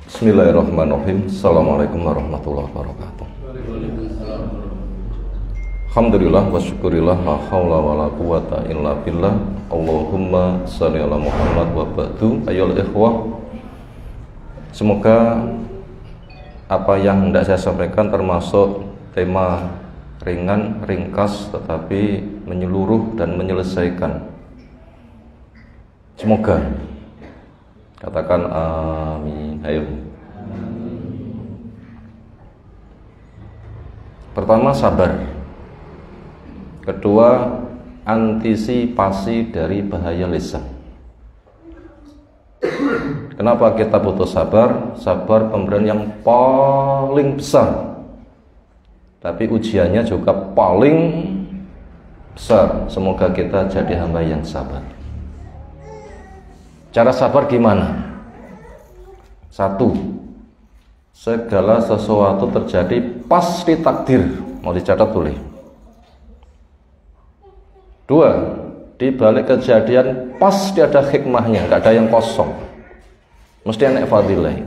Bismillahirrahmanirrahim. Assalamualaikum warahmatullahi wabarakatuh. Alhamdulillah wa syukurillah, la haula wa la quwata illa billah. Allahumma shalli ala Muhammad wa ba'du. Ayyuhal ikhwah, semoga apa yang hendak saya sampaikan termasuk tema ringan, ringkas, tetapi menyeluruh dan menyelesaikan. Semoga. Katakan amin. Ayo. Pertama, sabar. Kedua, antisipasi dari bahaya lisan. Kenapa kita butuh sabar? Sabar pemberian yang paling besar, tapi ujiannya juga paling besar. Semoga kita jadi hamba yang sabar. Cara sabar gimana? Satu, segala sesuatu terjadi pasti takdir. Mau dicatat boleh. Dua, di balik kejadian pasti ada hikmahnya, nggak ada yang kosong. Mesti anak fadilah.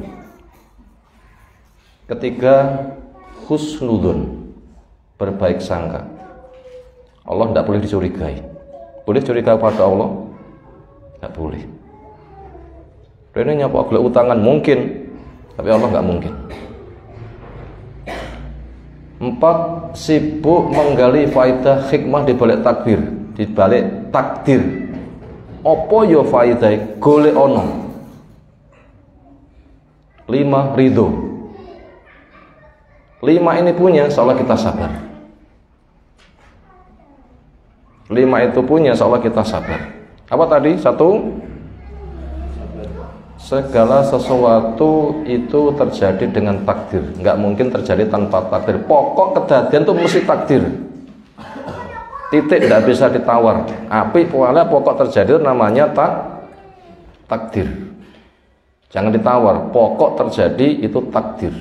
Ketiga, husnudun, berbaik sangka. Allah tidak boleh dicurigai. Boleh curiga pada Allah? Tidak boleh. Ini nyapa gelek utangan mungkin, tapi Allah nggak mungkin. Empat, sibuk menggali faidah hikmah di balik takbir, di balik takdir. Opo yo faidah golek ono. Lima, ridho. Lima ini punya, seolah kita sabar. Lima itu punya, seolah kita sabar. Apa tadi? Satu, segala sesuatu itu terjadi dengan takdir. Nggak mungkin terjadi tanpa takdir. Pokok kejadian itu mesti takdir. Titik, tidak bisa ditawar. Api pola pokok terjadi namanya takdir. Jangan ditawar. Pokok terjadi itu takdir.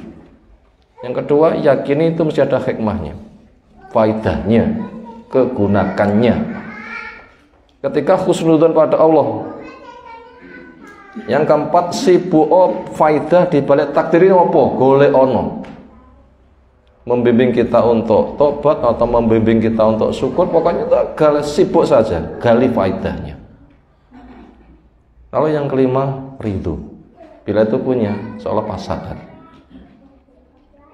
Yang kedua, yakini itu mesti ada hikmahnya, faidahnya, kegunakannya. Ketika husnudon pada Allah. Yang keempat, sibuk faidah di balik takdir ini apa? Golek ono. Membimbing kita untuk tobat atau membimbing kita untuk syukur, pokoknya itu gali, sibuk saja gali faidahnya. Lalu yang kelima, ridho. Bila itu punya, seolah pasangan.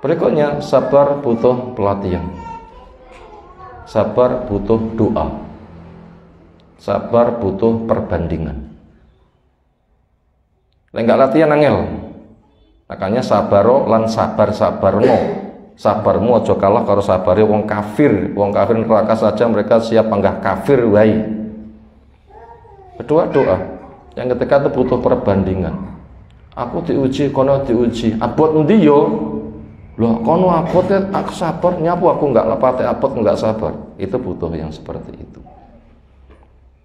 Berikutnya, sabar butuh pelatihan. Sabar butuh doa. Sabar butuh perbandingan. Enggak latihan angel. Makanya sabaro lan sabarno. Sabarmu aja kalah karo sabare wong kafir. Wong kafir neraka saja mereka siap panggah kafir wae. Kedua, doa. Yang ketiga itu butuh perbandingan. Aku diuji, kono diuji. Abot endi yo? Loh, kono abot aku sabar, nyapu aku enggak lepate abot enggak sabar. Itu butuh yang seperti itu.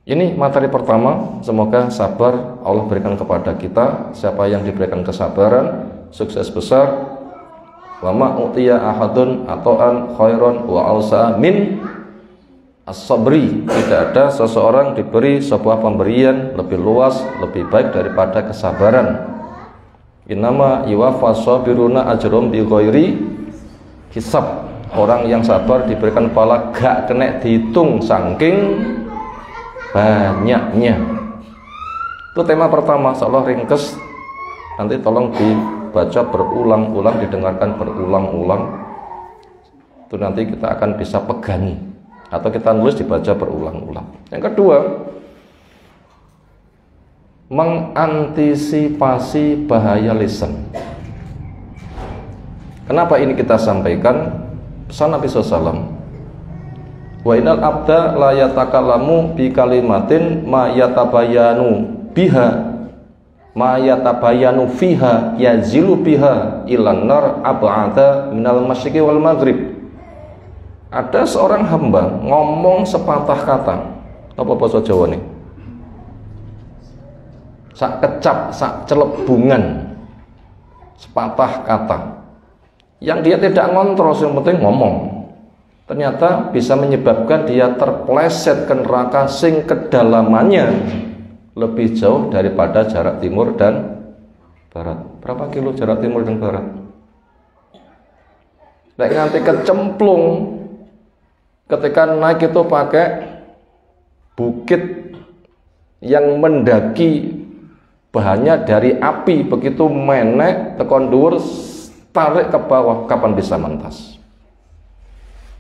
Ini materi pertama, semoga sabar Allah berikan kepada kita. Siapa yang diberikan kesabaran, sukses besar. Wa ma utiya ahadun ata'an khairan wa ausa min as-sabri. Tidak ada seseorang diberi sebuah pemberian lebih luas, lebih baik daripada kesabaran. Innama yuwaffas sabiruna ajrum bi ghairi hisab. Orang yang sabar diberikan pahala gak kena dihitung saking banyaknya. Itu tema pertama, seolah ringkes. Nanti tolong dibaca berulang-ulang, didengarkan berulang-ulang. Itu nanti kita akan bisa pegangi, atau kita nulis dibaca berulang-ulang. Yang kedua, mengantisipasi bahaya lisan. Kenapa ini kita sampaikan? Pesan Nabi SAW, wa innal abda la yatakallamu bi kalimatin ma yatabayanu biha ma yatabayanu fiha yazilu biha ilan nar ab'ada minal masyriqi wal maghrib. Ada seorang hamba ngomong sepatah kata. Apa bahasa Jawa nih? Sak kecap, sak celebungan. Sepatah kata. Yang dia tidak ngontrol, yang penting ngomong. Ternyata bisa menyebabkan dia terpleset ke neraka sing kedalamannya lebih jauh daripada jarak timur dan barat. Berapa kilo jarak timur dan barat? Nek nganti kecemplung, ketika naik itu pakai bukit yang mendaki bahannya dari api, begitu menek tekon dhuwur tarik ke bawah, kapan bisa mentas?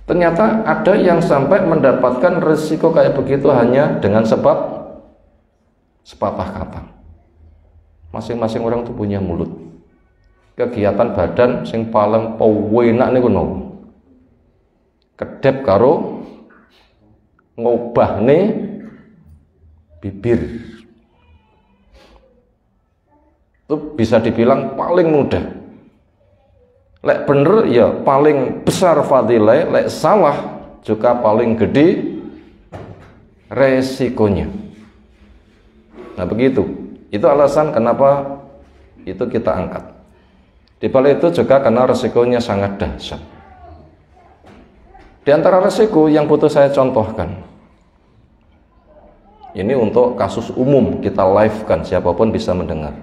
Ternyata ada yang sampai mendapatkan resiko kayak begitu hanya dengan sebab sepatah kata. Masing-masing orang tuh punya mulut. Kegiatan badan sing paling penak niku nopo? Kedep karo ngobahne bibir. Itu bisa dibilang paling mudah. Lek bener ya paling besar fadilah, lek salah juga paling gede resikonya. Nah begitu, itu alasan kenapa itu kita angkat. Di balik itu juga karena resikonya sangat dahsyat. Di antara resiko yang butuh saya contohkan, ini untuk kasus umum kita live-kan, siapapun bisa mendengar.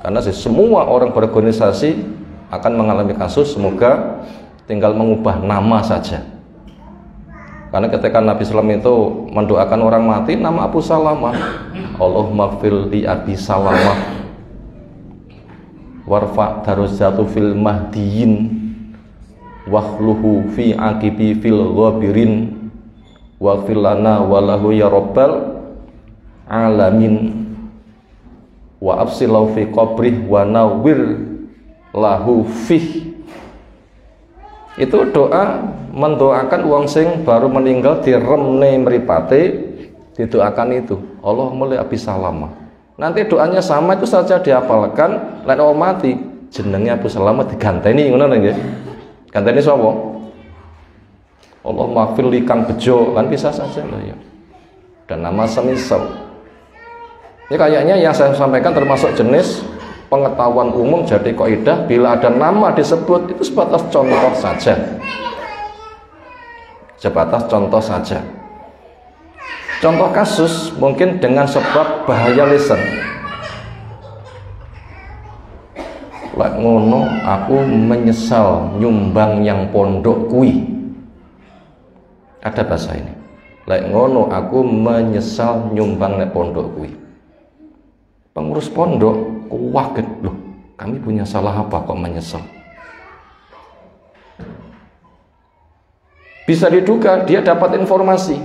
Karena semua orang berorganisasi akan mengalami kasus, semoga tinggal mengubah nama saja. Karena ketika Nabi SAW itu mendoakan orang mati, nama Abu Salamah, Allahumma gfir li Abi Salamah warfa darajatu fil mahdiyin wakhluhu fi aqibi fil ghabirin waghfir lana walahu ya rabbal alamin wa absilau fi qabrih wa nawwir lahu fih. Itu doa mendoakan wong sing baru meninggal diremne mripate, didoakan itu Allah mulai Abi Salamah. Nanti doanya sama itu saja dihafalkan. Lek wong mati jenenge Abu Salamah diganteni ngono nggih. Ganteni sapa? Allah maghfir li Kang Bejo, kan bisa saja loh ya. Dan nama semisal. Ini kayaknya yang saya sampaikan termasuk jenis pengetahuan umum, jadi kaidah bila ada nama disebut itu sebatas contoh saja. Sebatas contoh saja. Contoh kasus mungkin dengan sebab bahaya lisan. Lek ngono aku menyesal nyumbang yang pondok kui. Ada bahasa ini. Lek ngono aku menyesal nyumbang nek pondok kui. Pengurus pondok kaget, loh kami punya salah apa kok menyesal? Bisa diduga dia dapat informasi.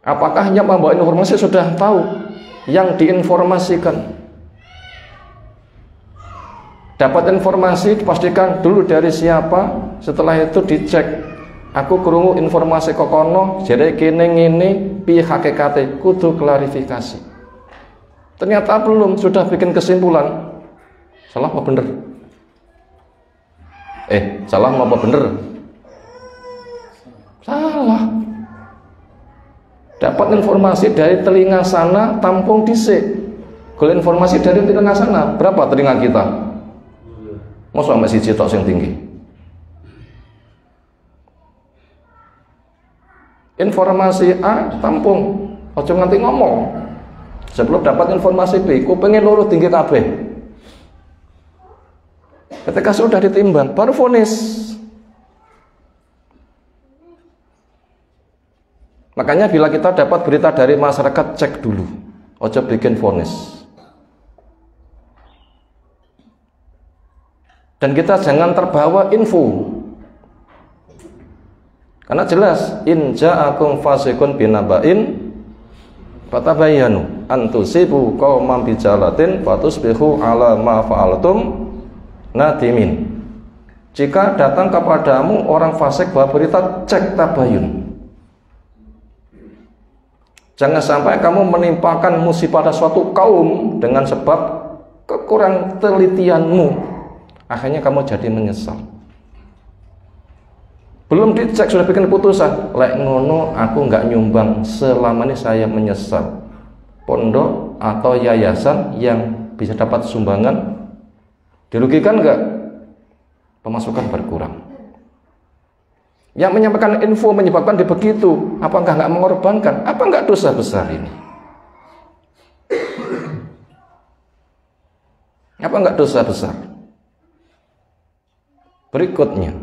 Apakah hanya membawa informasi sudah tahu yang diinformasikan? Dapat informasi dipastikan dulu dari siapa, setelah itu dicek. Aku krungu informasi kokono, jadi kene ngene piye hakikate, kudu klarifikasi. Ternyata belum, sudah bikin kesimpulan. Salah apa bener? Salah apa bener? Salah. Dapat informasi dari telinga sana, tampung dhisik. Kalau informasi dari telinga sana, berapa telinga kita? Mau sampai siji tok sing tinggi. Informasi A tampung, ojo nganti ngomong. Sebelum dapat informasi B, kupingnya loro tinggi kabeh. Ketika sudah ditimbang, baru vonis. Makanya bila kita dapat berita dari masyarakat, cek dulu, ojo bikin vonis. Dan kita jangan terbawa info. Karena jelas in ja'akum fasiqun binaba'in fatabayyanu an tusibu qauman bijalatin fatusbihu ala ma fa'altum nadimin. Jika datang kepadamu orang fasik bawa berita, cek tabayun. Jangan sampai kamu menimpakan musibah pada suatu kaum dengan sebab kekurang telitianmu. Akhirnya kamu jadi menyesal. Belum dicek sudah bikin putusan. Lek ngono aku nggak nyumbang, selama ini saya menyesal. Pondok atau yayasan yang bisa dapat sumbangan dirugikan nggak? Pemasukan berkurang. Yang menyampaikan info menyebabkan dia begitu, apakah nggak mengorbankan? Apa nggak dosa besar ini? Apa enggak dosa besar? Berikutnya,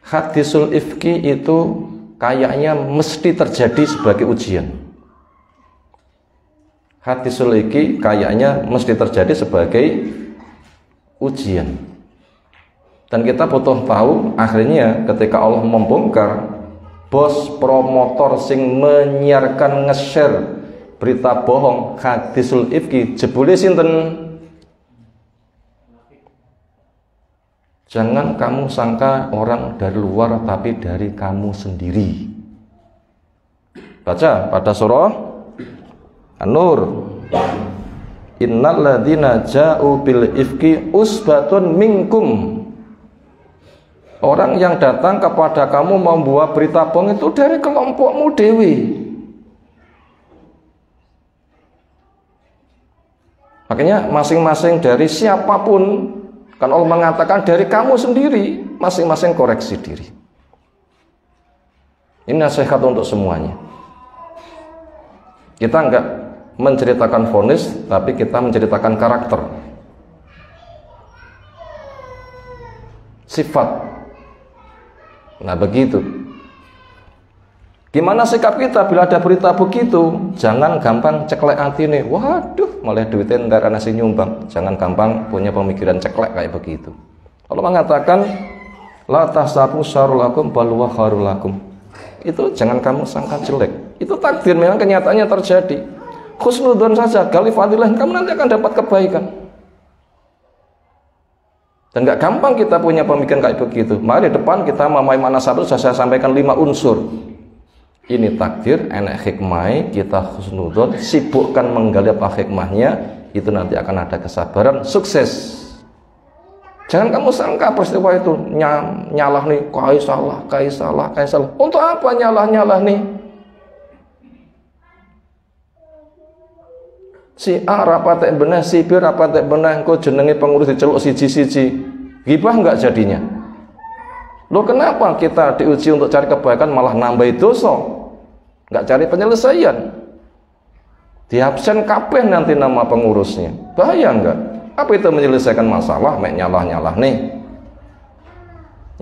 hadisul ifki itu kayaknya mesti terjadi sebagai ujian. Hadisul ifki kayaknya mesti terjadi sebagai ujian. Dan kita butuh tahu akhirnya ketika Allah membongkar bos promotor sing menyiarkan nge-share berita bohong hadisul ifki jebule sinten? Jangan kamu sangka orang dari luar, tapi dari kamu sendiri. Baca pada surah An-Nur. Innal ladzina ja'u bil ifki usbatun minkum. Orang yang datang kepada kamu membawa berita bohong itu dari kelompokmu dewi. Makanya masing-masing dari siapapun, kan Allah mengatakan dari kamu sendiri, masing-masing koreksi diri. Ini nasihat untuk semuanya. Kita enggak menceritakan vonis, tapi kita menceritakan karakter, sifat. Nah begitu. Gimana sikap kita bila ada berita begitu? Jangan gampang ceklek hati nih. Waduh, malah duitnya nggak nasi nyumbang. Jangan gampang punya pemikiran ceklek kayak begitu. Allah mengatakan, la tahsabu syarrul lakum bal huwa khairul lakum. Itu jangan kamu sangka jelek. Itu takdir, memang kenyataannya terjadi. Khusnudzon saja, gali fadilah, kamu nanti akan dapat kebaikan. Dan nggak gampang kita punya pemikiran kayak begitu. Mari depan kita mamai mana satu, saya sampaikan 5 unsur. Ini takdir, enak hikmah, kita khusnudzon, sibukkan menggali apa hikmahnya, itu nanti akan ada kesabaran, sukses. Jangan kamu sangka peristiwa itu nyalah nih, kai salah. Untuk apa nyalah nih? Si A rapatek benah, si B rapatek benah, engko jenenge pengurus diceluk siji-siji. Gibah enggak jadinya? Loh kenapa kita diuji untuk cari kebaikan malah nambah dosa? Enggak cari penyelesaian. Di absen kabeh nanti nama pengurusnya. Bahaya enggak? Apa itu menyelesaikan masalah? Mek nyalah-nyalah nih.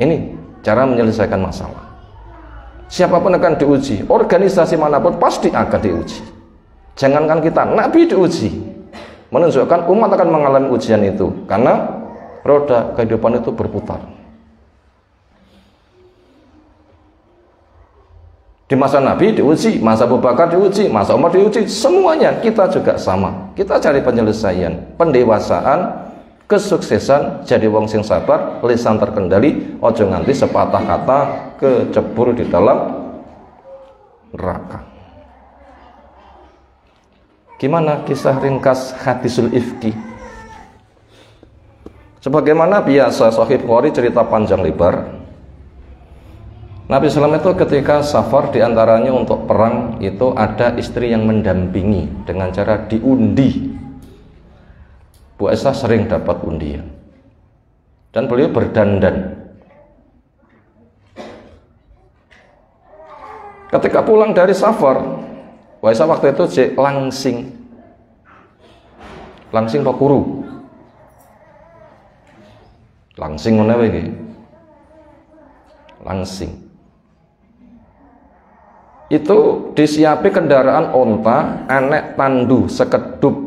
Ini cara menyelesaikan masalah. Siapapun akan diuji, organisasi manapun pasti akan diuji. Jangankan kita, Nabi diuji, menunjukkan umat akan mengalami ujian itu karena roda kehidupan itu berputar. Di masa Nabi diuji, masa Abu Bakar diuji, masa Umar diuji, semuanya kita juga sama. Kita cari penyelesaian, pendewasaan, kesuksesan, jadi wong sing sabar, lisan terkendali, ojo nganti sepatah kata kecebur di dalam neraka. Gimana kisah ringkas hadisul ifki? Sebagaimana biasa Sahih Bukhari cerita panjang lebar. Nabi SAW itu ketika safar, diantaranya untuk perang itu ada istri yang mendampingi dengan cara diundi. Bu Aisyah sering dapat undian dan beliau berdandan. Ketika pulang dari safar, Bu Aisyah waktu itu langsing pak kuru, langsing mana lagi? Langsing. Itu disiapi kendaraan onta, anek tandu, sekedup.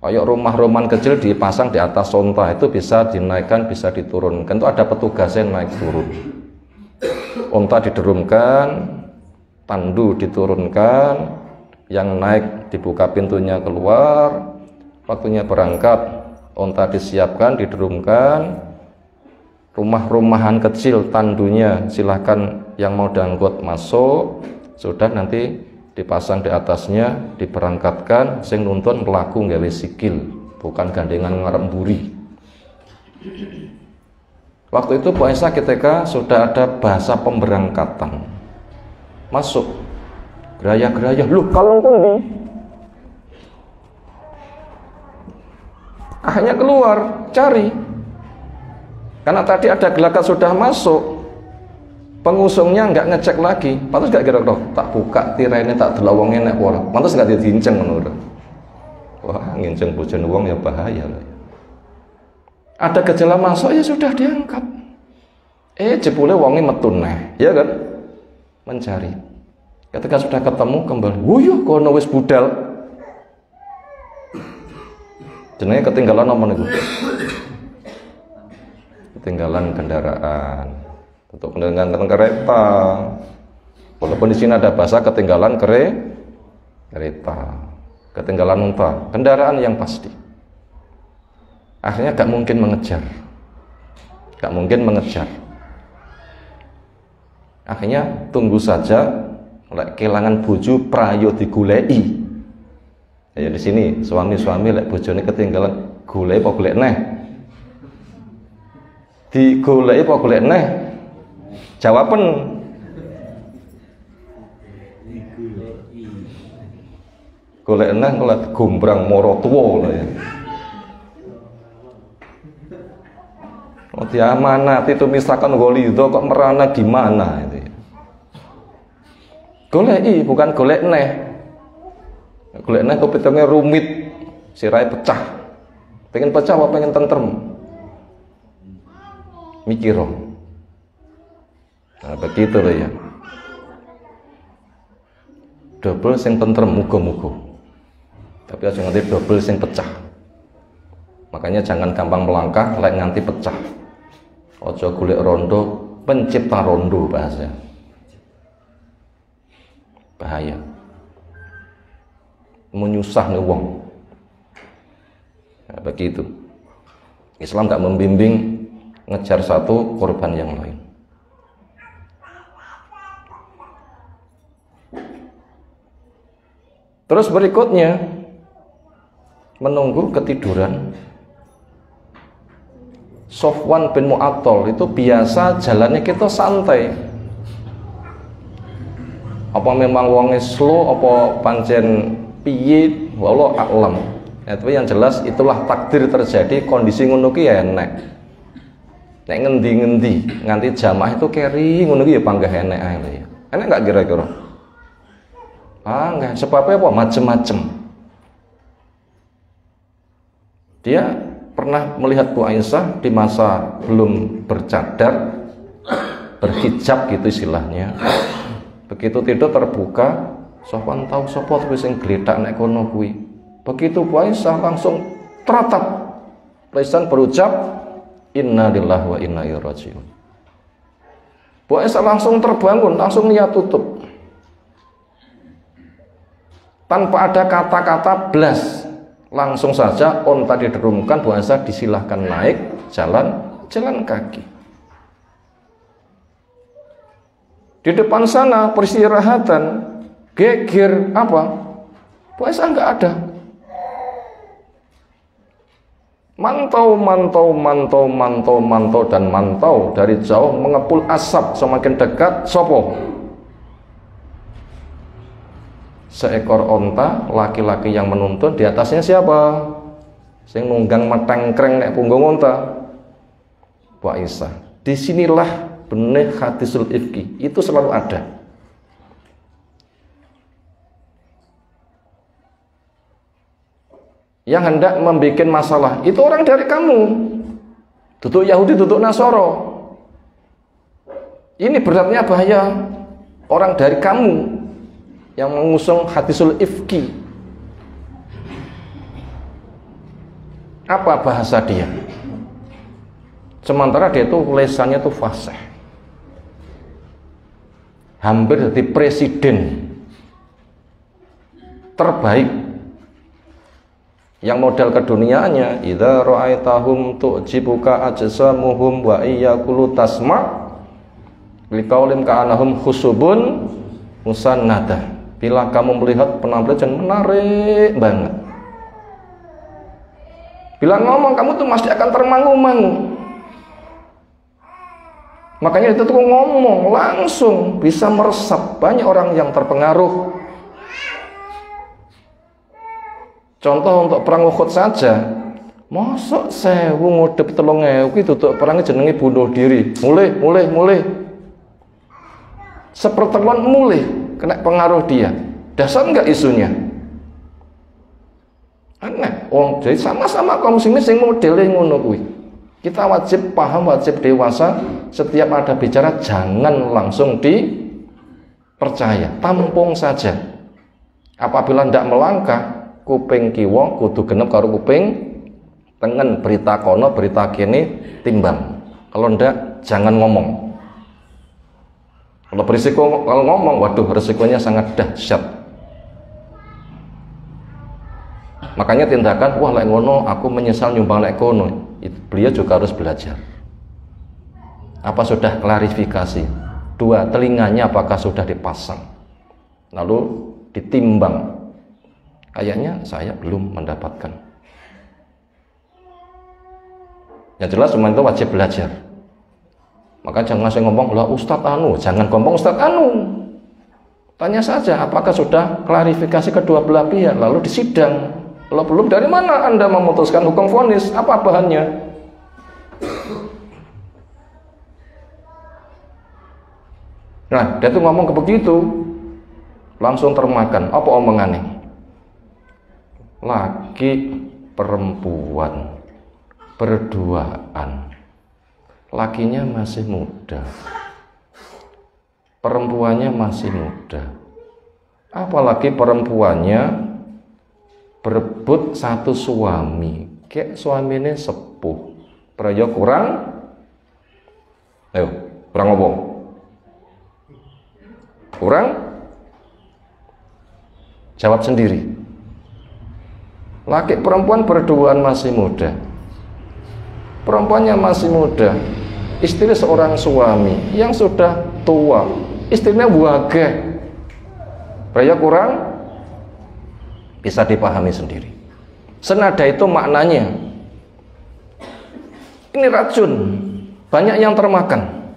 Kayak rumah-rumah kecil dipasang di atas onta, itu bisa dinaikkan, bisa diturunkan. Itu ada petugasnya naik turun. Onta diderumkan, tandu diturunkan, yang naik dibuka pintunya keluar, waktunya berangkat, onta disiapkan, diderumkan, rumah-rumahan kecil tandunya silahkan yang mau diangkut masuk, sudah nanti dipasang di atasnya, diberangkatkan, sing nuntun melaku nggawe sikil, bukan gandengan ngaremburi. Waktu itu Bu Aisyah ketika sudah ada bahasa pemberangkatan, masuk geraya-geraya, lu kalau pundi? Akhirnya keluar cari, karena tadi ada gelagat sudah masuk, pengusungnya nggak ngecek lagi, pantas nggak kira-kira tak buka tirai ini tak delawangnya nek ora, pantas nggak didinceng menurut. Wah, nginceng bojone wong ya bahaya loh. Ada gejala masuk ya sudah diangkat. Jebule wonge metu neh, ya kan? Mencari. Ketika sudah ketemu kembali, "Wuyuh kono wis budal." Jenenge ketinggalan apa niku? Ketinggalan kendaraan. Untuk ketinggalan kereta. Walaupun di sini ada bahasa ketinggalan kereta. Ketinggalan unta, kendaraan yang pasti. Akhirnya gak mungkin mengejar. Akhirnya tunggu saja lek kelangan bojo prayo digoleki. Ya di sini suami-suami lek bojone ketinggalan golek apa golek neh? Digoleki apa golek neh? Jawaben golek neh ngeliat gombrang moro tuwa ya. Diamanati itu misalkan golido kok merana gimana itu. Goleki bukan golek neh. Golek neh kepitungnya rumit, sirai pecah. Pengen pecah apa pengen tentrem? Mikir. Nah, begitu loh ya. Double sing tentrem muga-muga. Tapi aja nganti double sing pecah. Makanya jangan gampang melangkah lek nganti pecah. Ojo golek rondo, pencipta rondo bahasa. Bahaya. Menyusah nih wong. Nah, begitu. Islam gak membimbing ngejar satu korban yang lain. Terus berikutnya menunggu ketiduran. Sofwan bin Mu'attal itu biasa jalannya kita santai. Apa memang wonge slow apa pancen piye wallahu a'lam. Ya, tapi yang jelas itulah takdir terjadi, kondisi ngono ki ya enek. Nek ngendi-ngendi nganti jamaah itu keri ngono ki ya panggah enek ae ya. Enek enggak kira-kira? Enggak, sebabnya apa? Macem-macem. Dia pernah melihat Bu Aisyah di masa belum bercadar, berhijab gitu istilahnya. Begitu tidur terbuka, Sofwan tahu sapa kuwi sing gletak nek kono kuwi. Begitu Bu Aisyah langsung teratap. Lisan berucap, "Inna lillahi wa inna ilaihi raji'un." Bu Aisyah langsung terbangun, langsung niat tutup. Tanpa ada kata-kata blas. Langsung saja onta diderumkan, Bu Aisyah disilahkan naik jalan kaki. Di depan sana peristirahatan, geger apa? Bu Aisyah enggak ada. Mantau dari jauh mengepul asap, semakin dekat sopo? Seekor onta, laki-laki yang menuntun, di atasnya siapa? Sing nunggang metengkreng nek punggung onta. Bu Aisyah. Disinilah benih hadisul ifki, itu selalu ada. Yang hendak membuat masalah itu orang dari kamu, tutuk Yahudi, tutuk Nasoro. Ini beratnya bahaya orang dari kamu yang mengusung hadisul ifki. Apa bahasa dia? Sementara dia itu lesannya itu fasih, hampir jadi presiden terbaik yang modal keduniaannya. Idza ra'aitahum tu'jibuka ajsamuhum wa iyyakulu tasma' liqaulin ka'annahum khusubun musannada. Bila kamu melihat penampilan menarik banget, bila ngomong kamu tuh pasti akan termangu-mangu. Makanya itu tuh ngomong langsung bisa meresap. Banyak orang yang terpengaruh. Contoh untuk perang Uhud saja, mosok 1000 ngodep 3000 itu tuh perangnya jenenge bunuh diri. Mulai sepertemuan mulai kena pengaruh dia. Dasar enggak isunya? Aneh. Jadi sama-sama kaum muslimin sing modele ngono kuwi. Kita wajib paham, wajib dewasa. Setiap ada bicara jangan langsung dipercaya, tampung saja. Apabila ndak melangkah, kuping kiwa kudu genep karo kuping tengen, berita kono berita kene timbang. Kalau ndak jangan ngomong. Kalau berisiko, kalau ngomong, waduh risikonya sangat dahsyat. Makanya tindakan, wah lek ngono aku menyesal nyumbang lek kono. Beliau juga harus belajar. Apa sudah klarifikasi? 2, telinganya apakah sudah dipasang? Lalu ditimbang. Kayaknya saya belum mendapatkan. Ya jelas semua itu wajib belajar. Maka jangan langsung ngomong, lah Ustadz anu, jangan ngomong Ustadz anu. Tanya saja apakah sudah klarifikasi kedua belah pihak, lalu disidang. Kalau belum, dari mana Anda memutuskan hukum vonis? Apa bahannya? Nah, dia tuh ngomong begitu, langsung termakan. Apa omongannya? Laki perempuan berduaan. Lakinya masih muda, perempuannya masih muda. Apalagi perempuannya berebut satu suami, kayak suaminya sepuh, peraya kurang, ayo kurang ngomong, kurang, jawab sendiri. Laki perempuan berduaan masih muda, perempuannya masih muda, istri seorang suami yang sudah tua, istrinya buage, peraya kurang. Bisa dipahami sendiri. Senada itu maknanya. Ini racun. Banyak yang termakan.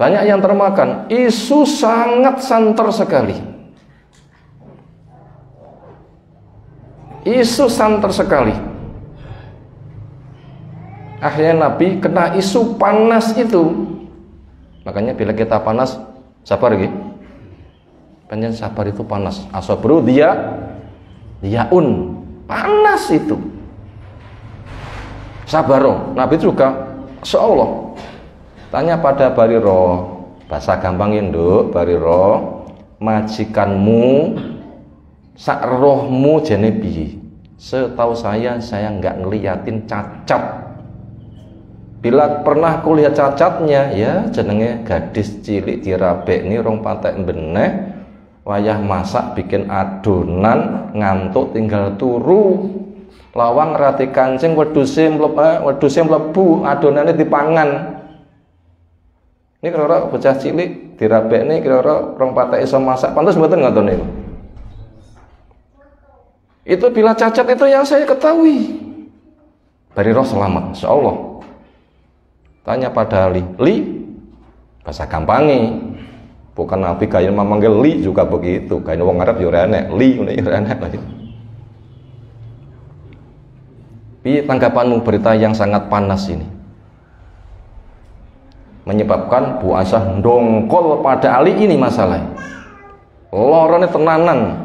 Banyak yang termakan. Isu sangat santer sekali. Isu santer sekali. Akhirnya Nabi kena isu panas itu. Makanya bila kita panas, sabar gitu. Panjang sabar itu panas. Asabru diaun, panas itu. Sabaro. Nabi juga seolah tanya pada Bariro, bahasa gampang induk, Bariro, majikanmu sak rohmu jene piye? Setahu saya nggak ngeliatin cacat. Bila pernah kulihat cacatnya, ya jenenge gadis cilik dirabekni rong patek beneh. Wayah masak bikin adonan, ngantuk tinggal turu. Lawang rati kancing wedhuse mlebu, adonane dipangan. Ini kira-kira bocah cilik dirabekne kira-kira rong patek iso masak. Pantes mboten ngoten niku. Itu bila cacat itu yang saya ketahui. Bariro selamat, insyaallah. Tanya pada Ali, bahasa gampangi. Bukan Nabi kaya memanggil li juga begitu. Kaya wong Arab yo enek, li ngene yo enek lagi. Piye tanggapanmu berita yang sangat panas ini? Menyebabkan Bu Aisyah ndongkol pada Ali ini masalah. Lorone tenanan.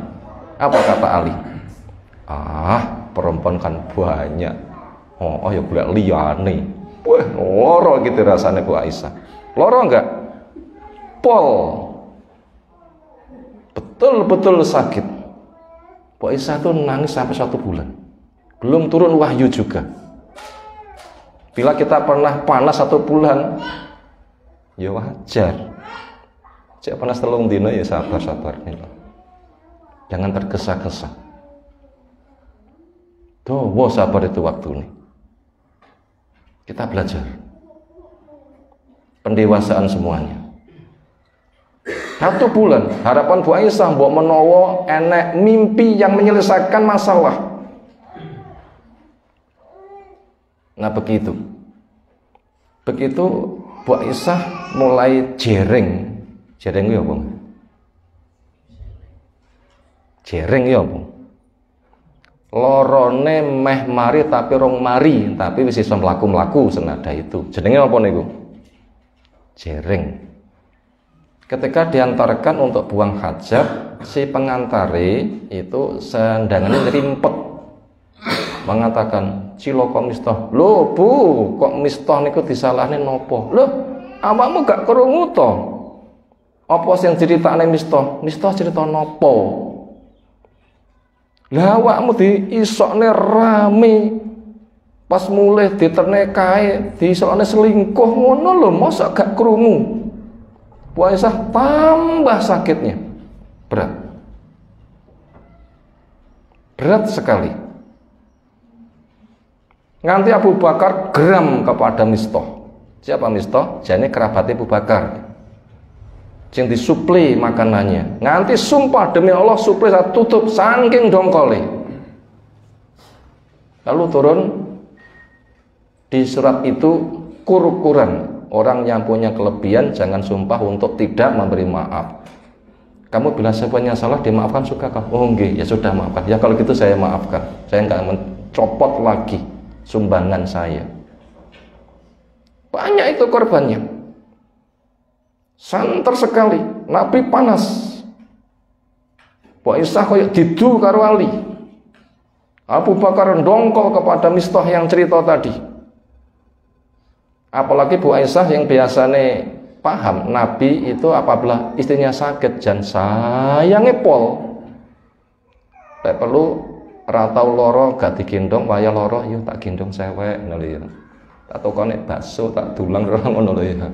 Apa kata Ali? Ah, perempuan kan banyak. Oh ya golek liyane. Wah, loro gitu rasanya Bu Aisyah. Loro enggak? Pol, betul-betul sakit. Bu Aisyah tuh nangis sampai 1 bulan. Belum turun wahyu juga. Bila kita pernah panas 1 bulan, ya wajar. Cek panas 3 dino ya sabar-sabar. Jangan tergesa-gesa. Tuh, sabar itu waktu ini. Kita belajar. Pendewasaan semuanya. 1 bulan, harapan Bu Aisyah mbok menawa enek mimpi yang menyelesaikan masalah. Nah begitu Bu Aisyah mulai jereng. Jereng ya apa? Jereng ya apa? Lorone meh mari tapi rong mari, tapi wis iso mlaku-mlaku senada itu. Jenenge apa niku? Jereng. Ketika diantarkan untuk buang hajat, si pengantare itu sendangannya rimpet, mengatakan, cilaka Mistah. Lho Bu, kok Mistah niku disalahne napa? Lho, awakmu gak krungu to? Apa sing critakne Mistah? Mistah cerita napa? Lah awakmu diisokne rame. Pas mulai diterne kae, diisokne selingkuh ngono lho, mosok gak krungu. Bu Aisyah tambah sakitnya. Berat sekali. Nganti Abu Bakar geram kepada Mistah. Siapa Mistah? Jane kerabatnya Abu Bakar. Sing disuplai makanannya. Nganti sumpah demi Allah suplai saya tutup saking dongkole. Lalu turun di surat itu ukuran orang yang punya kelebihan jangan sumpah untuk tidak memberi maaf. Kamu bila saya punya salah dimaafkan suka kah? Oh enggak, ya sudah maafkan. Ya kalau gitu saya maafkan. Saya enggak mencopot lagi sumbangan saya. Banyak itu korbannya. Santer sekali. Nabi panas. Bu Aisyah koyok didu karo Ali. Abu Bakar ndongkol kepada Mistah yang cerita tadi. Apalagi Bu Aisyah yang biasanya paham Nabi itu apabila istrinya sakit jan sayange pol. Lek perlu ratau loro gak digendong waya loro yo tak gendong sewek ngono ya. Tak tokone bakso tak dulang ngono lho ya.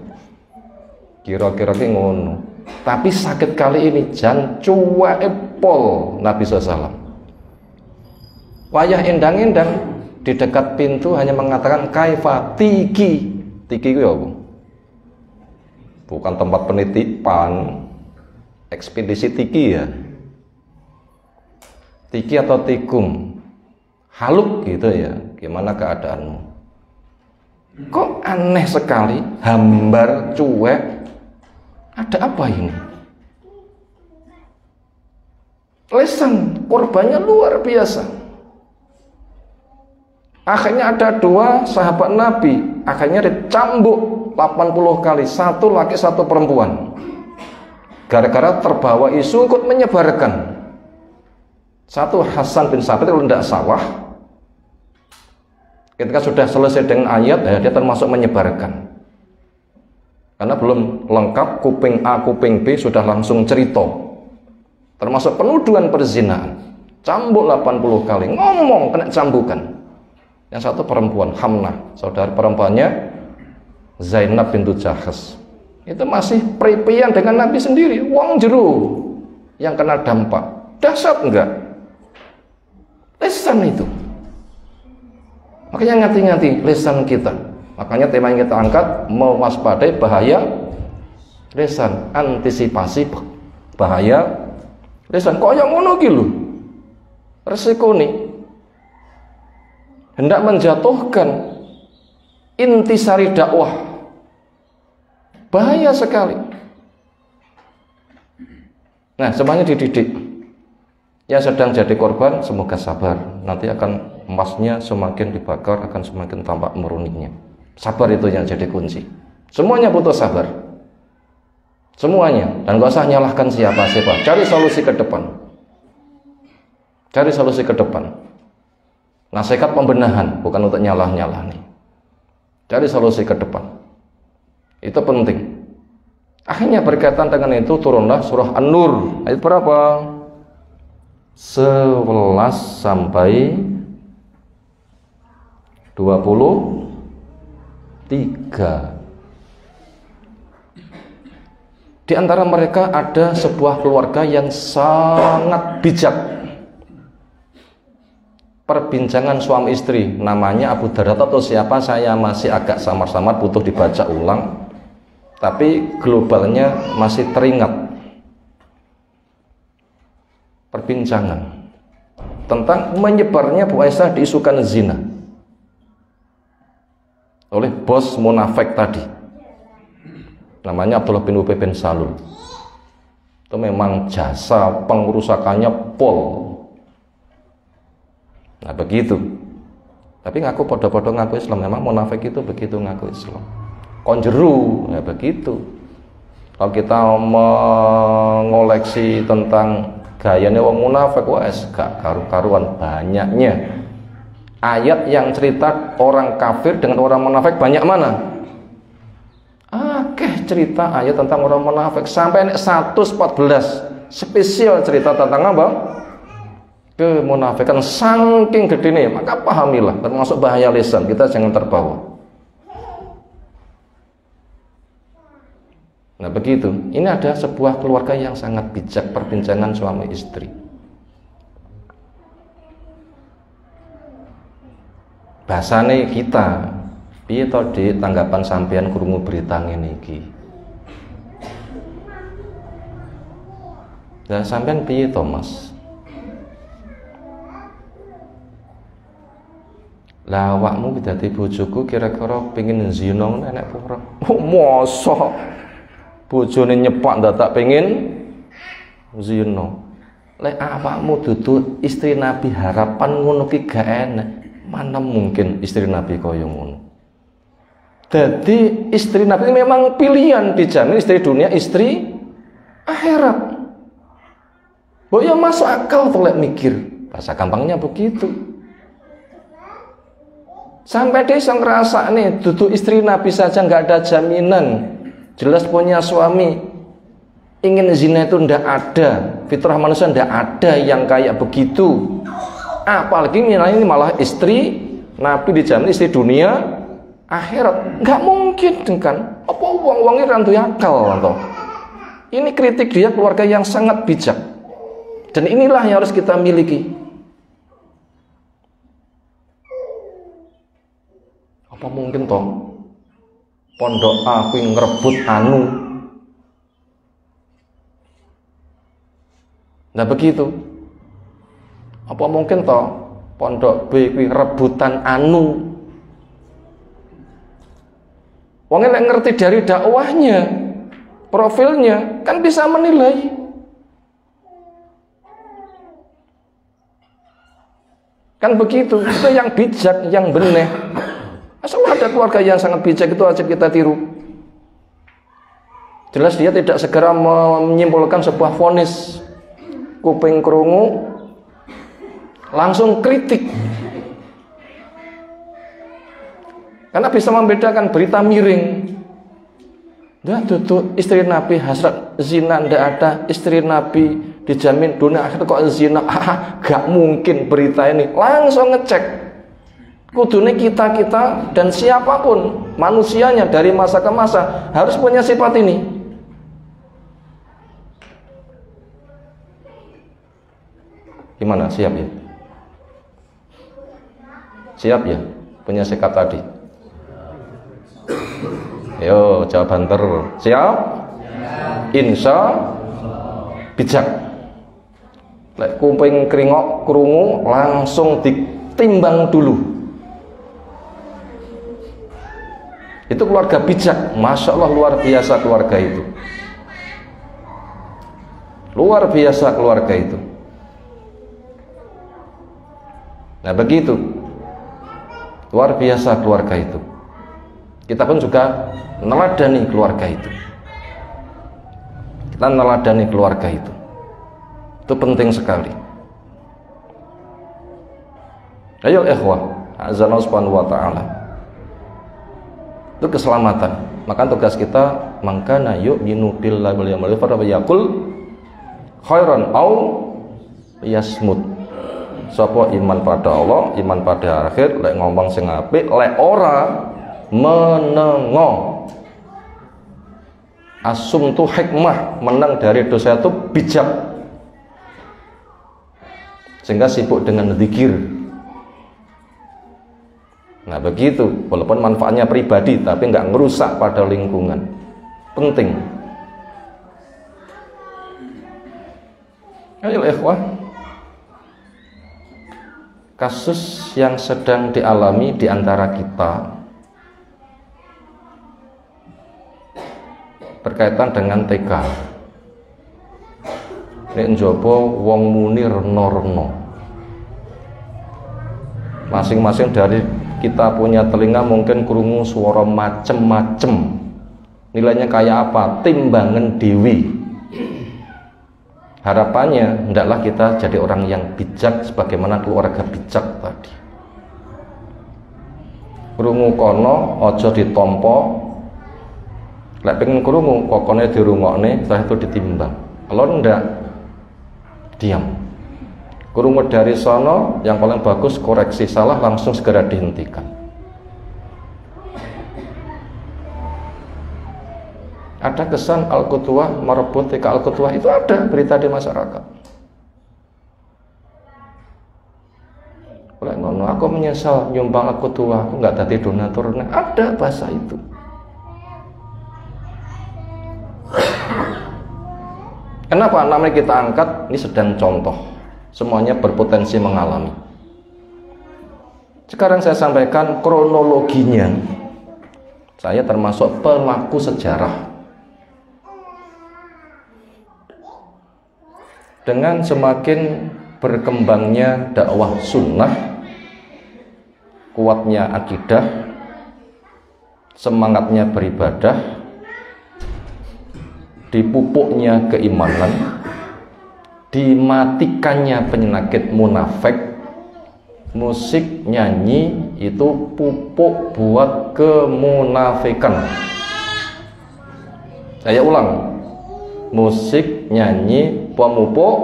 Kira-kira ki ngono. Tapi sakit kali ini jan cuweke pol Nabi SAW. Wayah endang-endang di dekat pintu hanya mengatakan kaifa tiki. Tiki ku ya apa? Bukan tempat penitipan, ekspedisi tiki ya. Tiki atau tikum, haluk gitu ya. Gimana keadaanmu? Kok aneh sekali, hambar, cuek. Ada apa ini? Lesan, korbannya luar biasa. Akhirnya ada dua sahabat Nabi, akhirnya dicambuk 80 kali, satu laki satu perempuan. Gara-gara terbawa isu ikut menyebarkan. Satu Hasan bin Sabit itu hendak sawah. Ketika sudah selesai dengan ayat, ya, dia termasuk menyebarkan. Karena belum lengkap kuping A, kuping B sudah langsung cerita. Termasuk penuduhan perzinahan. Cambuk 80 kali, ngomong kena cambukan. Yang satu perempuan, Hamnah, saudara perempuannya Zainab bintu Jahsh. Itu masih prepian dengan Nabi sendiri, wong jero yang kena dampak. Dahsyat enggak? Lesan itu. Makanya ngati-ngati lesan kita. Makanya tema yang kita angkat mewaspadai bahaya lesan, antisipasi bahaya lesan. Kok yang ngono ki lho? Resiko nih hendak menjatuhkan intisari dakwah. Bahaya sekali. Nah, semuanya dididik. Yang sedang jadi korban semoga sabar. Nanti akan emasnya semakin dibakar, akan semakin tampak meruninya. Sabar itu yang jadi kunci. Semuanya butuh sabar. Semuanya. Dan gak usah nyalahkan siapa-siapa. Cari solusi ke depan. Cari solusi ke depan. Nasihat pembenahan, bukan untuk nyalah-nyalah nih. Cari solusi ke depan. Itu penting. Akhirnya berkaitan dengan itu turunlah surah An-Nur. Ayat berapa? 11 sampai 23. Di antara mereka ada sebuah keluarga yang sangat bijak. Perbincangan suami istri, namanya Abu Darda atau siapa, saya masih agak samar-samar, butuh dibaca ulang, tapi globalnya masih teringat. Perbincangan tentang menyebarnya Bu Aisyah diisukan zina oleh bos munafik tadi, namanya Abdullah bin Ubay bin Salul. Itu memang jasa pengurusakannya pol. Nah begitu. Tapi ngaku podo-podo ngaku Islam. Memang munafik itu begitu ngaku Islam. Konjeru, ya begitu. Kalau kita mengoleksi tentang Gayanya wong munafik wes gak karu-karuan banyaknya. Ayat yang cerita orang kafir dengan orang munafik banyak mana? Akeh cerita ayat tentang orang munafik sampai 114 spesial cerita tentang apa? Kemunafikan saking gede nih, maka pahamilah termasuk bahaya lisan, kita jangan terbawa. Nah begitu, ini ada sebuah keluarga yang sangat bijak, perbincangan suami istri. Bahasane kita, piye to di tanggapan sampean krungu berita ngene iki? Lah sampean piye to, Mas? Lah awakmu dadi bojoku kira-kira pengin zina enek ora? Oh, mosok bojone nyepak dadak pengen zina. Lek awakmu dudu istri Nabi harapan ngono ki gak enek. Mana mungkin istri Nabi kaya ngono. Jadi istri Nabi memang pilihan, dijamin istri dunia, istri akhirat. Bo ya masuk akal tuh lek mikir. Bahasa gampangnya begitu. Sampai dia sang ngerasa nih, dudu istri Nabi saja nggak ada jaminan. Jelas punya suami, ingin zina itu ndak ada, fitrah manusia ndak ada yang kayak begitu. Apalagi ini malah istri Nabi dijamin istri dunia akhirat, nggak mungkin kan? Apa uang-uangnya rantu akal toh? Ini kritik dia keluarga yang sangat bijak, dan inilah yang harus kita miliki. Apa mungkin toh? Pondok aku yang ngerebut anu. Nah begitu. Apa mungkin toh pondok B kuwi rebutan anu. Wong nek ngerti dari dakwahnya, profilnya kan bisa menilai. Kan begitu. Itu yang bijak, yang benar. Asal ada keluarga yang sangat bijak itu aja kita tiru. Jelas dia tidak segera menyimpulkan sebuah vonis. Kuping krungu langsung kritik. Karena bisa membedakan berita miring. Dah tutup istri Nabi hasrat zina ndak ada, istri Nabi dijamin dunia akhir kok zina. Gak mungkin berita ini. Langsung ngecek. Kudune kita dan siapapun manusianya dari masa ke masa harus punya sifat ini. Gimana? Siap ya? Siap ya? Punya sikap tadi. Yo, jawaban siap? Insya bijak. Lek kuping kringok krungu langsung ditimbang dulu. Itu keluarga bijak, Masya Allah luar biasa keluarga itu. Luar biasa keluarga itu. Nah begitu, luar biasa keluarga itu. Kita pun juga meneladani keluarga itu. Kita meneladani keluarga itu. Itu penting sekali. Ayo ikhwah, azza subhanahu wa ta'ala. Itu keselamatan. Maka tugas kita mangkana yu'minu billahi wal yawmil akhir fa yaqul khairan au yasmut. Sapa iman pada Allah, iman pada akhir, lek ngomong sing apik, lek ora menengo. Asum tu hikmah, menang dari dosa itu bijak. Sehingga sibuk dengan zikir. Nah begitu, walaupun manfaatnya pribadi tapi nggak ngerusak pada lingkungan. Penting. Ayo ikhwah, kasus yang sedang dialami di antara kita berkaitan dengan TK. Nek njaba wong muni rena-rena. Masing-masing dari kita punya telinga mungkin krungu suara macem-macem. Nilainya kayak apa? Timbangan dewi. Harapannya hendaklah kita jadi orang yang bijak sebagaimana keluarga bijak tadi. Krungu kono aja ditampa. Lek pengen krungu kokone dirungokne, setelah itu ditimbang. Kalau ndak diam. Krungu dari sono, yang paling bagus koreksi salah langsung segera dihentikan. Ada kesan Al-Qudwah merebut TK Al-Qudwah, itu ada berita di masyarakat. Oleh ngono, aku menyesal nyumbang Al-Qudwah, aku nggak dadi donatur. Nah, ada bahasa itu. Kenapa namanya kita angkat? Ini sedang contoh. Semuanya berpotensi mengalami. Sekarang saya sampaikan kronologinya. Saya termasuk pelaku sejarah. Dengan semakin berkembangnya dakwah sunnah, kuatnya akidah, semangatnya beribadah, dipupuknya keimanan, dimatikannya penyakit munafik, musik nyanyi itu pupuk buat kemunafikan. Saya ulang, musik nyanyi pemupuk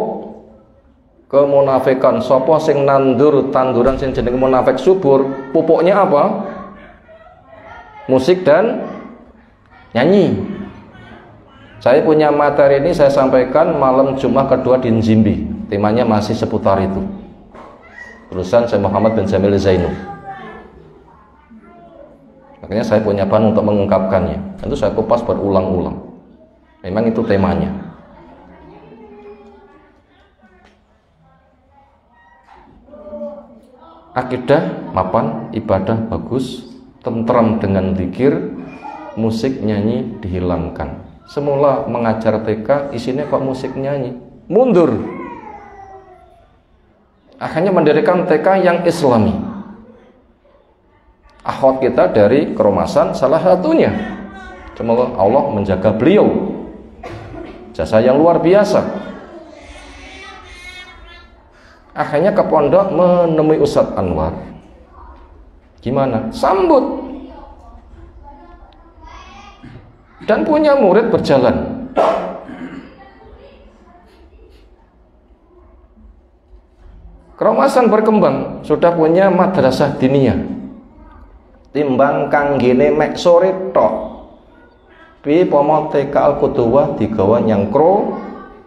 kemunafikan. Sapa sing nandur tanduran sing jenenge munafik subur, pupuknya apa? Musik dan nyanyi. Saya punya materi ini saya sampaikan malam Jumat kedua di Nzimbi. Temanya masih seputar itu. Tulisan Syekh Muhammad bin Jamil Zainu. Makanya saya punya bahan untuk mengungkapkannya. Itu saya kupas berulang-ulang. Memang itu temanya. Akidah mapan, ibadah bagus, tentram dengan zikir, musik nyanyi dihilangkan. Semula mengajar TK, isinya kok musik nyanyi, mundur. Akhirnya mendirikan TK yang Islami. Akhwat kita dari Keromasan salah satunya. Semoga Allah menjaga beliau. Jasa yang luar biasa. Akhirnya ke pondok menemui Ustadz Anwar. Gimana? Sambut. Dan punya murid berjalan. Keromasan berkembang, sudah punya madrasah diniyah. Timbang kanggene mek sore tok. Pi pomo TK Al-Qudwah digawa nyangkro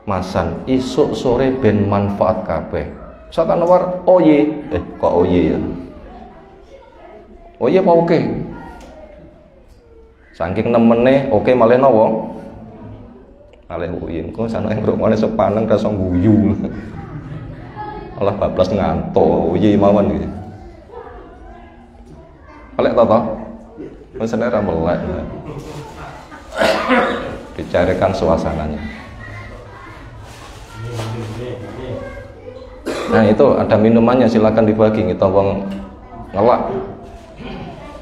masan isuk sore ben manfaat kabeh. Ustaz Anwar oye, kok oye ya? Oye apa oke? Saking nemene oke malih nawa? Malih oye, engko sana ngrungokne sepaneng rasa guyu. Allah bablas ngantuk, oye mawon iki. Melek ta to? Wis ora melek. Bicarakan suasananya. Nah itu ada minumannya, silakan dibagi. Kita wong ngelak.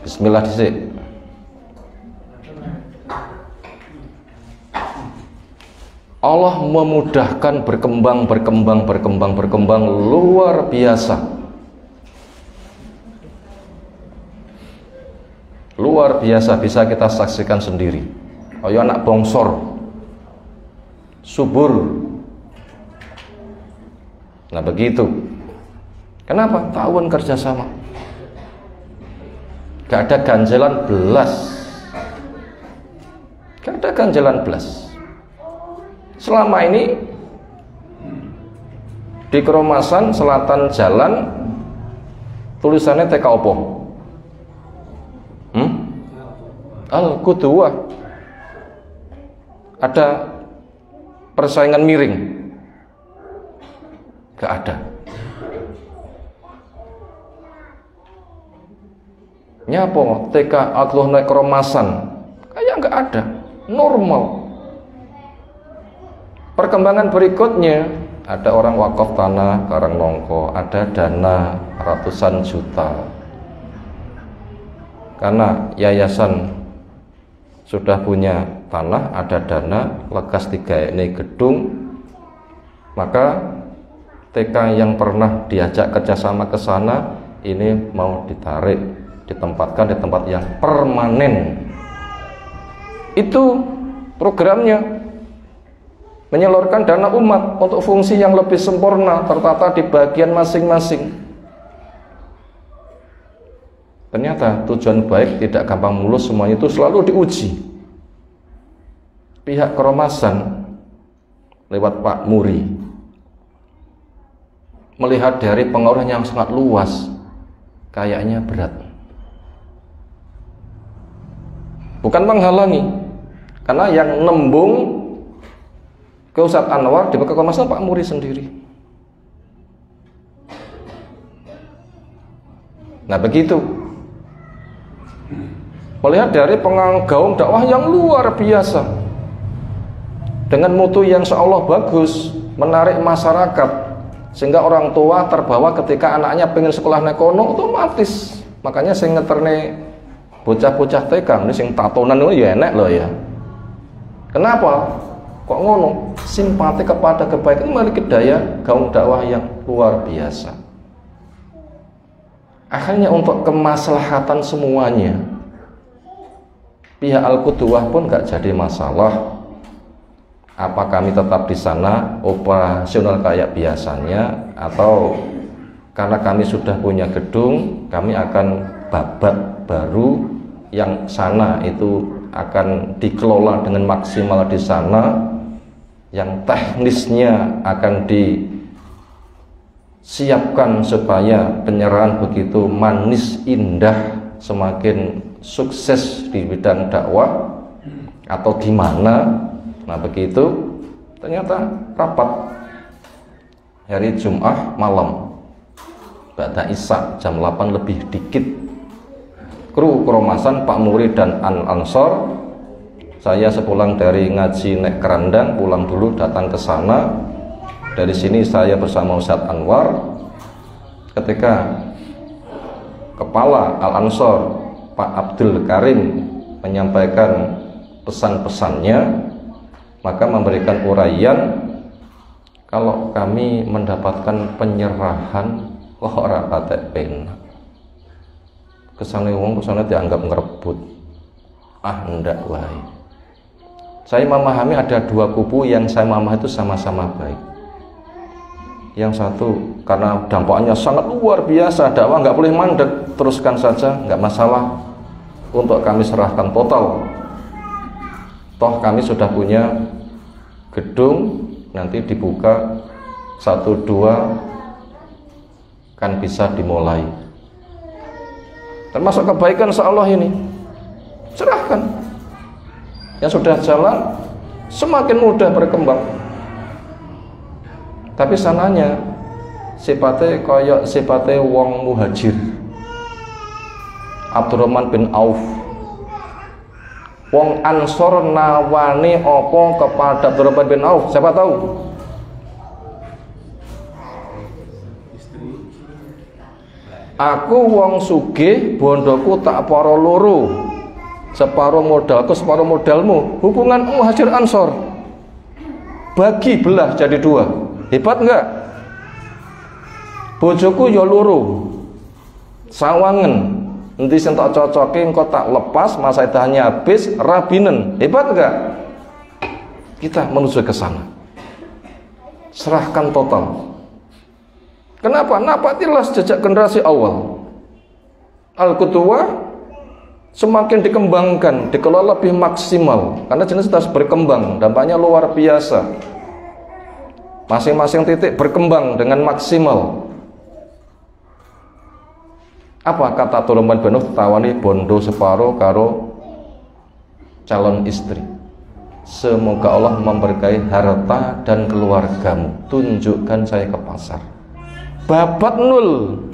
Bismillah dhisik. Allah memudahkan berkembang luar biasa. Luar biasa, bisa kita saksikan sendiri. Kaya anak bongsor subur. Nah begitu. Kenapa? Tahun kerjasama. Gak ada ganjelan belas. Gak ada ganjelan belas. Selama ini di Keromasan Selatan Jalan tulisannya TK opo? Al-Qudwah. Ada persaingan miring? Gak ada. Nyapo TK Al-Qudwah Keromasan? Kayak gak ada. Normal. Perkembangan berikutnya, ada orang wakaf tanah Karangnongko, ada dana ratusan juta. Karena yayasan sudah punya tanah, ada dana lekas 3 ini gedung, Maka TK yang pernah diajak kerjasama ke sana ini mau ditarik, ditempatkan di tempat yang permanen. Itu programnya, menyalurkan dana umat untuk fungsi yang lebih sempurna, tertata di bagian masing-masing. Ternyata tujuan baik tidak gampang mulus, semuanya itu selalu diuji. Pihak keromasan lewat Pak Muri melihat dari pengaruh yang sangat luas, kayaknya berat. Bukan menghalangi, karena yang nembung ke Ustadz Anwar di keromasan Pak Muri sendiri. Nah begitu, melihat dari gaung dakwah yang luar biasa dengan mutu yang seolah bagus, menarik masyarakat, sehingga orang tua terbawa ketika anaknya pengen sekolah nekono otomatis. Makanya sing ngeterne bocah-bocah TK ini sing tatonan itu ya enak loh ya. Kenapa? Kok ngono? Simpati kepada kebaikan memiliki daya gaung dakwah yang luar biasa. Akhirnya untuk kemaslahatan semuanya, pihak Al-Qudwah pun gak jadi masalah. Apa kami tetap di sana operasional kayak biasanya, atau karena kami sudah punya gedung, kami akan babak baru yang sana itu akan dikelola dengan maksimal di sana, yang teknisnya akan disiapkan supaya penyerahan begitu manis indah, semakin sukses di bidang dakwah atau di mana. Nah begitu, ternyata rapat hari Jumat malam Ba'da Isya jam 8 lebih dikit, kru keromasan Pak Muri dan Ansor. Saya sepulang dari ngaji nek Kerandang, pulang dulu datang ke sana. Dari sini saya bersama Ustadz Anwar. Ketika kepala Al-Ansor Pak Abdul Karim menyampaikan pesan-pesannya, maka memberikan uraian, kalau kami mendapatkan penyerahan ora patek penak. Kesane wong kesane dianggap ngerebut. Ndak wae. Saya memahami ada dua kubu yang saya memahami itu sama-sama baik. Yang satu karena dampaknya sangat luar biasa, dakwah nggak boleh mandek, teruskan saja, nggak masalah. Untuk kami serahkan total. Toh kami sudah punya gedung, nanti dibuka 1-2 kan bisa dimulai. Termasuk kebaikan seolah ini, serahkan. Yang sudah jalan semakin mudah berkembang. Tapi sananya sifatnya koyok sifatnya wong muhajir, Abdurrahman bin Auf. Wong Ansor nawani opo kepada Abdurrahman bin Auf? Siapa tahu? Aku wong sugih, bondoku tak para loro. Separuh modalku, separuh modalmu. Hubungan Muhajir Ansor bagi belah jadi 2. Hebat enggak? Bojoku ya loro. Sawangen. Nanti sing tak cocoki engko tak lepas, masa idahnya habis, rabinen. Hebat enggak? Kita menuju ke sana. Serahkan total. Kenapa? Napatilah jejak generasi awal. Al-Qudwah semakin dikembangkan, dikelola lebih maksimal karena jenis harus berkembang, dampaknya luar biasa. Masing-masing titik berkembang dengan maksimal. Apa kata Abdurrahman bin Auf? Tawani bondo separo karo calon istri. Semoga Allah memberkahi harta dan keluargamu. Tunjukkan saya ke pasar. Babat 0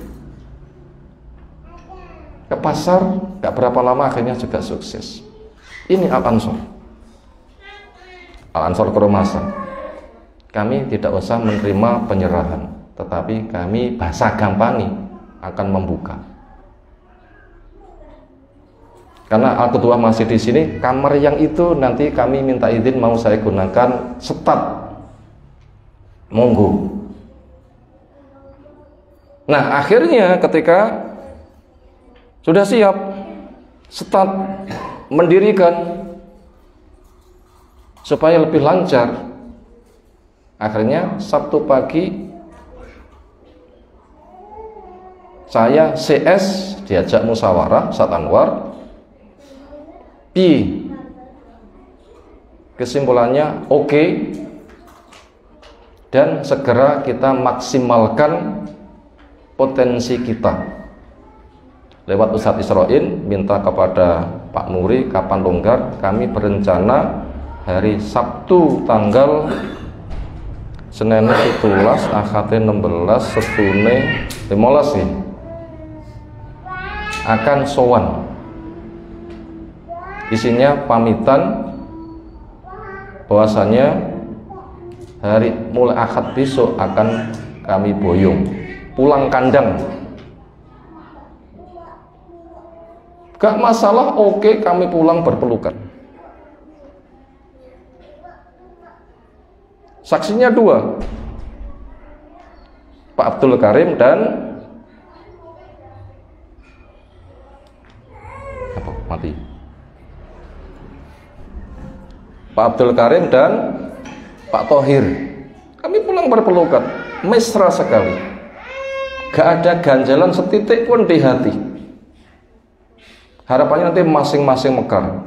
ke pasar, gak berapa lama akhirnya juga sukses. Ini Al-Ansor. Al-Ansor keromasan. Kami tidak usah menerima penyerahan, tetapi kami bahasa gampani akan membuka. Karena Al-Qudwah masih di sini, kamar yang itu nanti kami minta izin mau saya gunakan staf monggo. Nah, akhirnya ketika sudah siap, start mendirikan supaya lebih lancar. Akhirnya Sabtu pagi saya CS diajak musyawarah Ustaz Anwar. Kesimpulannya oke, dan segera kita maksimalkan potensi kita. Lewat Ustadz Isra'in minta kepada Pak Nuri kapan longgar. Kami berencana hari Sabtu tanggal Senin 17, Ahad 16, Setune 15 nih, akan sowan. Isinya pamitan bahwasanya hari mulai Ahad besok akan kami boyong pulang kandang. Gak masalah, oke, kami pulang berpelukan. Saksinya dua, Pak Abdul Karim dan Pak Abdul Karim dan Pak Thohir. Kami pulang berpelukan, mesra sekali. Gak ada ganjalan setitik pun di hati. Harapannya nanti masing-masing mekar.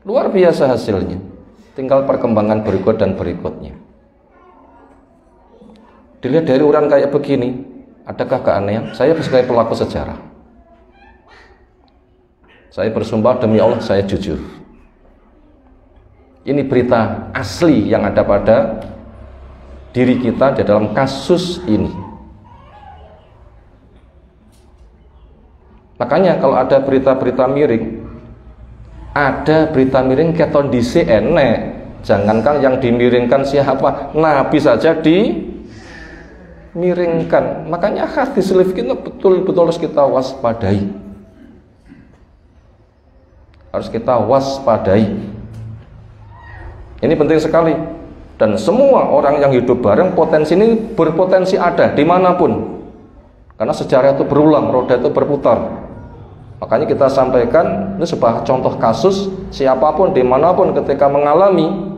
Luar biasa hasilnya. Tinggal perkembangan berikut dan berikutnya. Dilihat dari orang kayak begini, adakah keanehan? Saya sebagai pelaku sejarah, saya bersumpah demi Allah, saya jujur. Ini berita asli yang ada pada diri kita di dalam kasus ini. Makanya kalau ada berita-berita miring, ada berita miring keton dhisik enek, jangankan yang dimiringkan siapa, Nabi saja dimiringkan. Makanya hadis selif kita betul-betul harus kita waspadai. Harus kita waspadai. Ini penting sekali. Dan semua orang yang hidup bareng, potensi ini berpotensi ada dimanapun. Karena sejarah itu berulang, roda itu berputar. Makanya kita sampaikan ini sebuah contoh kasus, siapapun dimanapun ketika mengalami,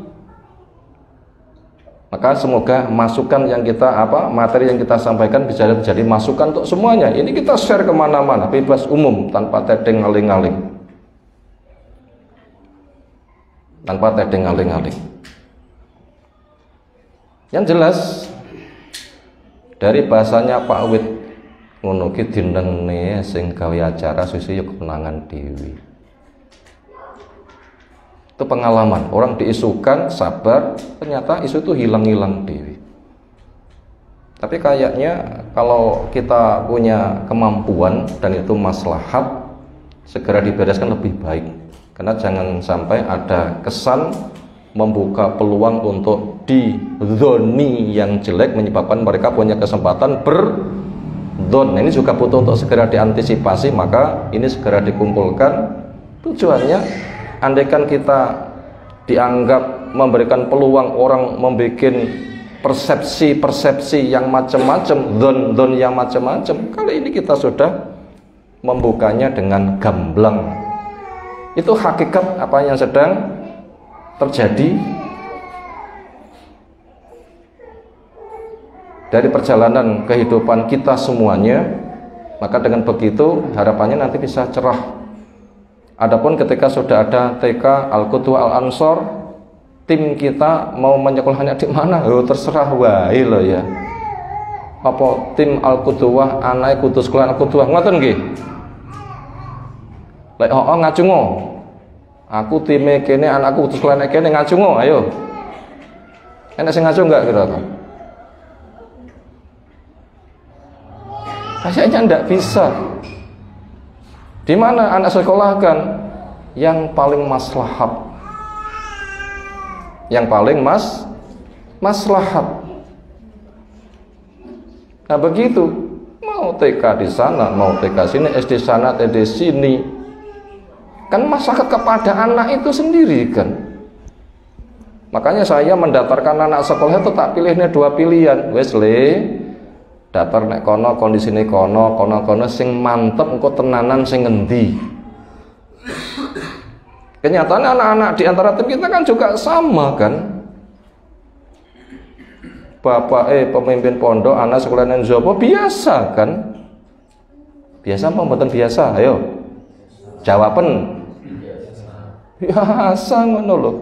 maka semoga masukan yang kita materi yang kita sampaikan bisa jadi masukan untuk semuanya. Ini kita share kemana-mana, bebas umum, tanpa tedeng aling-aling, tanpa tedeng aling-aling. Yang jelas dari bahasanya Pak Wid, ngono ki dinenge sing gawe acara susu ya kemenangan dewi. Itu pengalaman, orang diisukan sabar, ternyata isu itu hilang-hilang dewi. Tapi kayaknya kalau kita punya kemampuan dan itu maslahat, segera dibereskan lebih baik. Karena jangan sampai ada kesan membuka peluang untuk dizoni yang jelek, menyebabkan mereka punya kesempatan don. Ini juga butuh untuk segera diantisipasi, maka ini segera dikumpulkan. Tujuannya, andaikan kita dianggap memberikan peluang orang membuat persepsi yang macam-macam, don yang macam-macam, kali ini kita sudah membukanya dengan gamblang. Itu hakikat apa yang sedang terjadi dari perjalanan kehidupan kita semuanya. Maka dengan begitu harapannya nanti bisa cerah. Adapun ketika sudah ada TK Al-Qudwah Al-Ansor, tim kita mau menyekolahnya di mana? Terserah wae loh ya. Apa tim Al-Qudwah anake kudu sekolah Al-Qudwah ngoten nggih. Lek ngacungo. Aku time kene anakku kudu sekolah nek kene ngacungo, ayo. Enak sing ngaco enggak kira-kira? Kayaknya enggak bisa. Di mana anak sekolahkan? Yang paling maslahat. Yang paling maslahat. Nah begitu, mau TK di sana, mau TK sini, SD sana, TD sini, kan masyarakat kepada anak itu sendiri kan. Makanya saya mendatarkan anak sekolah itu tak pilihnya 2 pilihan. Wes le, datar nek kono kondisine kono sing mantep engko tenanan sing ngendi. Kenyataannya anak-anak di antara tim kita kan juga sama kan. Bapak pemimpin pondok, anak sekolah nang Zopo biasa kan? Biasa apa mboten biasa? Ayo. Jawaben. Biasa ngono lho.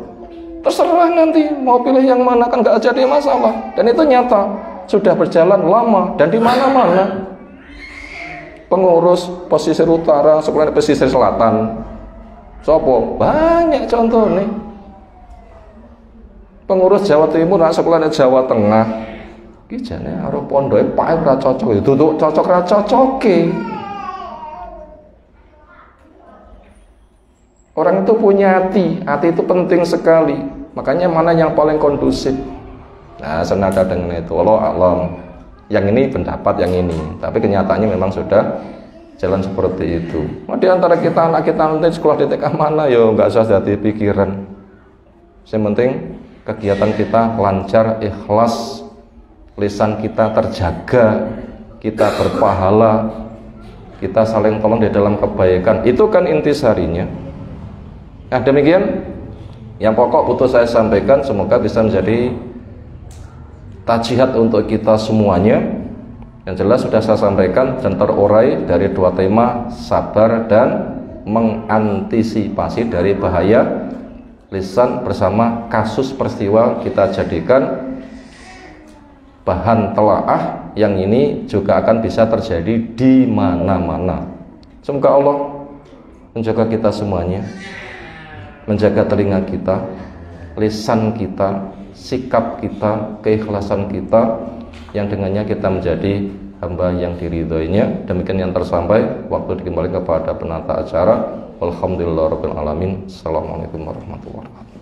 Terserah nanti mau pilih yang mana kan nggak jadi masalah. Dan itu nyata sudah berjalan lama dan di mana-mana. Pengurus pesisir utara, sekolah pesisir selatan, sopo banyak contoh nih. Pengurus Jawa Timur, sekolah Jawa Tengah, kijane karo pondoke pae ora cocok, itu tuh cocok ra cocoke. Orang itu punya hati itu penting sekali. Makanya mana yang paling kondusif. Nah, senada dengan itu. Allah alam. Yang ini pendapat yang ini. Tapi kenyataannya memang sudah jalan seperti itu. Nah, di antara kita anak kita nanti sekolah di TK mana ya nggak usah jadi pikiran. Yang penting kegiatan kita lancar, ikhlas, lisan kita terjaga, kita berpahala, kita saling tolong di dalam kebaikan. Itu kan intisarinya. Nah demikian yang pokok butuh saya sampaikan, semoga bisa menjadi tajihat untuk kita semuanya. Yang jelas sudah saya sampaikan dan terurai dari 2 tema, sabar dan mengantisipasi dari bahaya lisan bersama kasus peristiwa kita jadikan bahan telaah yang ini juga akan bisa terjadi di mana-mana. Semoga Allah menjaga kita semuanya, menjaga telinga kita, lisan kita, sikap kita, keikhlasan kita, yang dengannya kita menjadi hamba yang diridhoinya. Demikian yang tersampai, waktu dikembali kepada penata acara. Alhamdulillahirabbil alamin. Assalamualaikum warahmatullahi wabarakatuh.